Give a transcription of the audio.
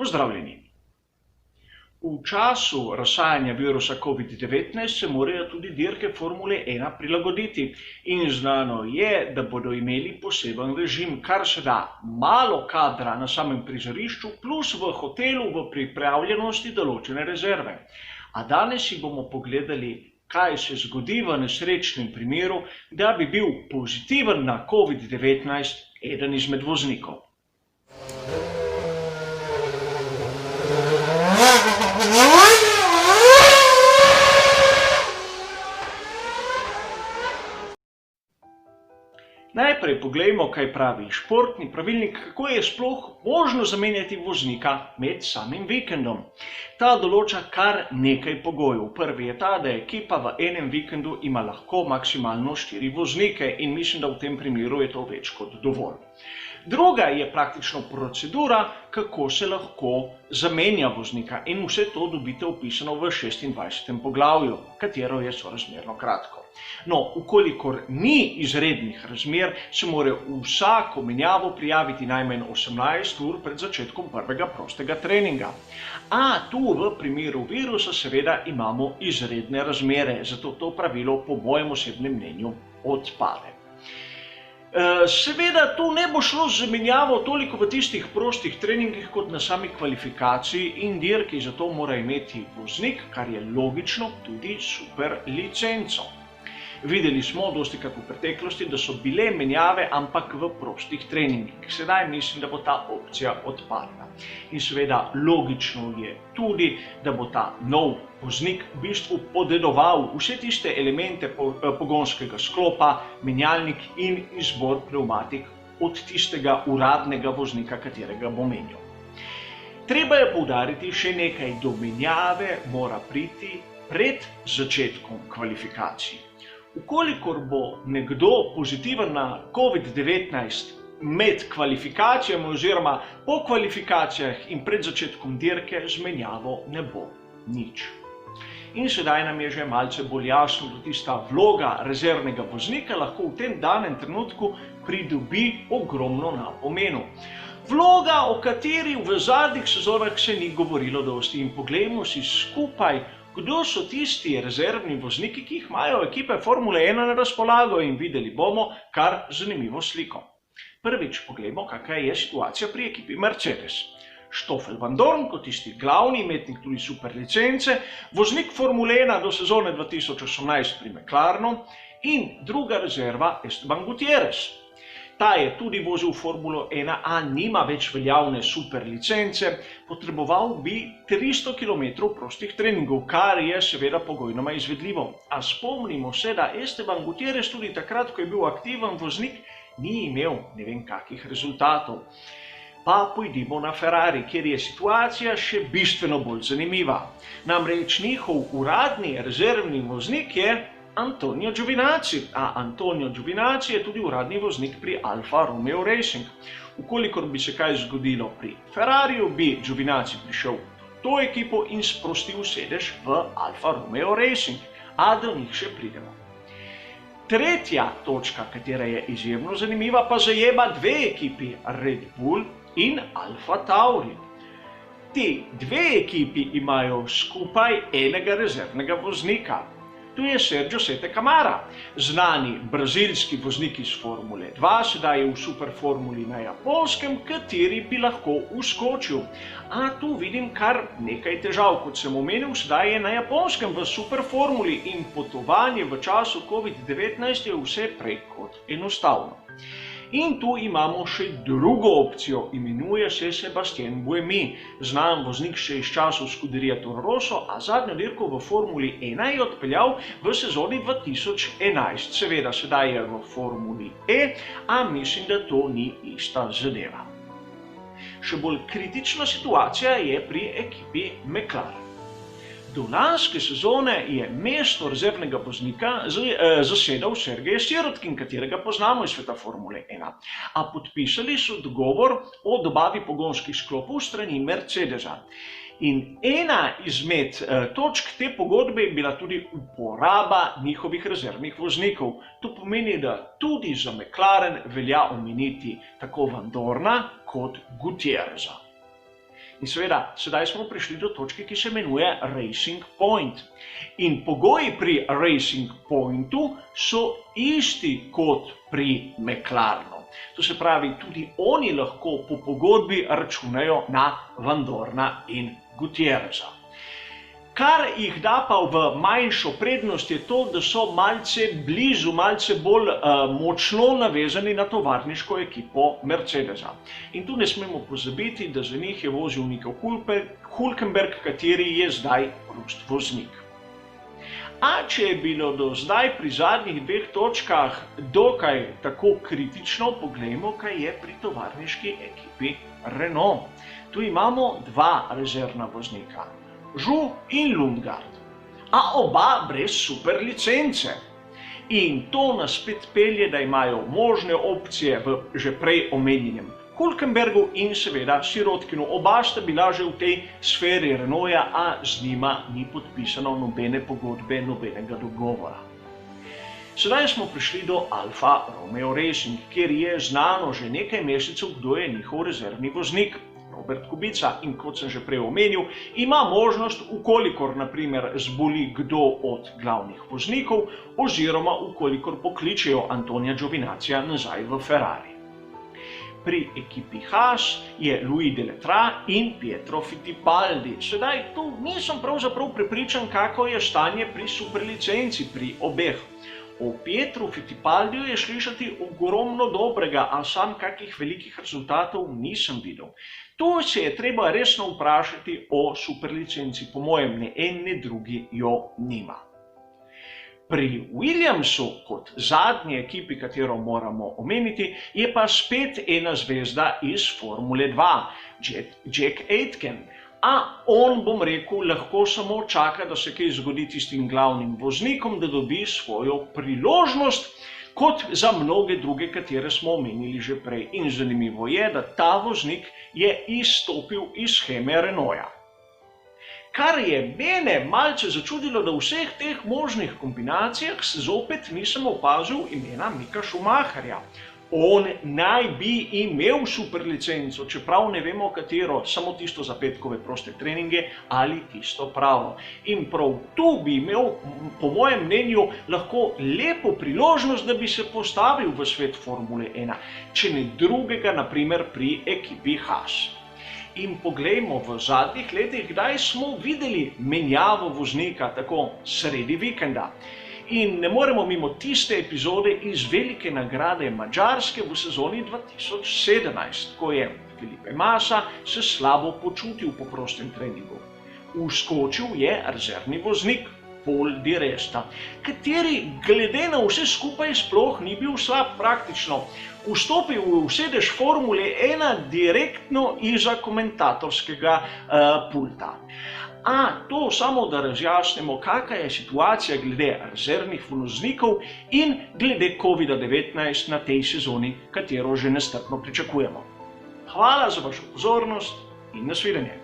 Pozdravljeni! V času razsajanja virusa COVID-19 se morajo tudi dirke Formule 1 prilagoditi in znano je, da bodo imeli poseben režim, kar se da malo kadra na samem prizorišču, plus v hotelu v pripravljenosti določene rezerve. A danes si bomo pogledali, kaj se zgodi v nesrečnem primeru, da bi bil pozitiven na COVID-19 eden izmed voznikov. Najprej poglejmo, kaj pravi športni pravilnik, kako je sploh možno zamenjati voznika med samim vikendom. Ta določa kar nekaj pogojev. Prvi je ta, da ekipa v enem vikendu ima lahko maksimalno 4 voznike in mislim, da v tem primeru je to več kot dovolj. Druga je praktično procedura, kako se lahko zamenja voznika in vse to dobite opisano v 26. poglavju, katero je sorazmerno kratko. No, ukolikor ni izrednih razmer, se mora vsako menjavo prijaviti najmanj 18 ur pred začetkom prvega prostega treninga. A tu v primeru virusa seveda imamo izredne razmere, zato to pravilo po mojem osebnem mnenju odpade. Seveda tu ne bo šlo z zamenjavo toliko v tistih prostih treningih kot na sami kvalifikaciji in dirki, zato mora imeti voznik, kar je logično, tudi super licenco. Videli smo dostikrat v preteklosti, da so bile menjave, ampak v prostih treningih. Sedaj mislim, da bo ta opcija odpadla. In seveda logično je tudi, da bo ta nov voznik v bistvu podedoval vse tiste elemente pogonskega sklopa, menjalnik in izbor pnevmatik od tistega uradnega voznika, katerega bo menjal. Treba je poudariti še nekaj, do menjave mora priti pred začetkom kvalifikacij. Ukolikor bo nekdo pozitiven na COVID-19 med kvalifikacijami oziroma po kvalifikacijah in pred začetkom dirke, z menjavo ne bo nič. In sedaj nam je že malce bolj jasno, da tista vloga rezervnega voznika lahko v tem danem trenutku pridobi ogromno na pomenu. Vloga, o kateri v zadnjih sezonah se ni govorilo dosti, in poglejmo si skupaj, kdo so tisti rezervni vozniki, ki jih imajo ekipe Formule 1 na razpolago, in videli bomo kar zanimivo sliko. Prvič poglejmo, kakšna je situacija pri ekipi Mercedes. Stoffel Van Dorn kot tisti glavni imetnik tudi super licence, voznik Formule 1 do sezone 2018 pri McLarenu in druga rezerva Esteban Gutierrez. Ta je tudi vozil Formulo 1, a nima več veljavne super licence, potreboval bi 300 km prostih treningov, kar je seveda pogojnoma izvedljivo. A spomnimo se, da Esteban Gutierrez tudi takrat, ko je bil aktiven voznik, ni imel ne vem kakih rezultatov. Pa pojdimo na Ferrari, kjer je situacija še bistveno bolj zanimiva. Namreč njihov uradni rezervni voznik je Antonio Giovinazzi, a Antonio Giovinazzi je tudi uradni voznik pri Alfa Romeo Racing. Ukolikor bi se kaj zgodilo pri Ferrariju, bi Giovinazzi prišel v to ekipo in sprostil sedež v Alfa Romeo Racing, a do njih še pridemo. Tretja točka, katera je izjemno zanimiva, pa zajema dve ekipi, Red Bull in Alfa Tauri. Ti dve ekipi imajo skupaj enega rezervnega voznika. Tu je Sergio Sette Camara, znani brazilski voznik iz Formule 2, sedaj je v superformuli na Japonskem, kateri bi lahko uskočil. A tu vidim kar nekaj težav, kot sem omenil, sedaj je na Japonskem v superformuli in potovanje v času COVID-19 je vse prej kot enostavno. In tu imamo še drugo opcijo, imenuje se Sébastien Buemi, znan voznik še iz časov Scuderia Toro Rosso, a zadnjo dirko v Formuli 1 je odpeljal v sezoni 2011. Seveda sedaj je v Formuli E, a mislim, da to ni ista zadeva. Še bolj kritična situacija je pri ekipi McLaren. Do lanske sezone je mesto rezervnega voznika zasedal Sergej Sirotkin, katerega poznamo iz sveta Formule 1. A podpisali so dogovor o dobavi pogonskih sklopov strani Mercedesa. In ena izmed točk te pogodbe je bila tudi uporaba njihovih rezervnih voznikov. To pomeni, da tudi za McLaren velja omeniti tako Van Dorna kot Gutierreza. In seveda, sedaj smo prišli do točke, ki se imenuje Racing Point. In pogoji pri Racing Pointu so isti kot pri McLarenu. To se pravi, tudi oni lahko po pogodbi računajo na Vandoorna in Gutierreza. Kar jih da pa v manjšo prednost je to, da so malce blizu, malce bolj močno navezani na tovarniško ekipo Mercedesa. In tu ne smemo pozabiti, da za njih je vozil Nico Hülkenberg, kateri je zdaj prost voznik. A če je bilo do zdaj pri zadnjih dveh točkah dokaj tako kritično, poglejmo, kaj je pri tovarniški ekipi Renault. Tu imamo dva rezervna voznika. Zhou in Lundgaard, a oba brez super licence. In to nas spet pelje, da imajo možne opcije v že prej omenjenem Hülkenbergu in seveda Sirotkinu. Oba sta bila že v tej sferi Renaulta, a z njima ni podpisano nobene pogodbe, nobenega dogovora. Sedaj smo prišli do Alfa Romeo Racing, kjer je znano že nekaj mesecev, kdo je njihov rezervni voznik. Robert Kubica, in kot sem že prej omenil, ima možnost, ukolikor naprimer zboli kdo od glavnih voznikov, oziroma ukolikor pokličejo Antonija Giovinazzija nazaj v Ferrari. Pri ekipi Haas je Louis Deletraz in Pietro Fittipaldi. Sedaj tu nisem pravzaprav prepričan, kako je stanje pri superlicenci pri obeh. O Pietru Fittipaldiju je slišati ogromno dobrega, a sam kakih velikih rezultatov nisem videl. Tu se je treba resno vprašati o superlicenci, po mojem ne en, ne drugi jo nima. Pri Williamsu, kot zadnji ekipi, katero moramo omeniti, je pa spet ena zvezda iz Formule 2, Jack Aitken. A on, bom rekel, lahko samo čaka, da se kaj zgodi tistim glavnim voznikom, da dobi svojo priložnost, kot za mnoge druge, katere smo omenili že prej. In zanimivo je, da ta voznik je izstopil iz sheme Renaulta. Kar je mene malce začudilo, da v vseh teh možnih kombinacijah zopet nisem opazil imena Mika Schumacherja. On naj bi imel superlicenco, čeprav ne vemo katero, samo tisto za petkove proste treninge ali tisto pravo. In prav tu bi imel, po mojem mnenju, lahko lepo priložnost, da bi se postavil v svet Formule 1, če ne drugega, naprimer pri ekipi Haas. In poglejmo v zadnjih letih, kdaj smo videli menjavo voznika tako sredi vikenda. In ne moremo mimo tiste epizode iz velike nagrade Madžarske v sezoni 2017, ko je Felipe Massa se slabo počutil po prostem treningu. Vskočil je rezervni voznik Pol Di Resta, kateri glede na vse skupaj sploh ni bil slab praktično. Vstopil v sedež Formule 1 direktno izza komentatorskega pulta. A to samo da razjasnimo, kakšna je situacija glede rezervnih voznikov in glede COVID-19 na tej sezoni, katero že nestrpno pričakujemo. Hvala za vašo pozornost in nasvidenje.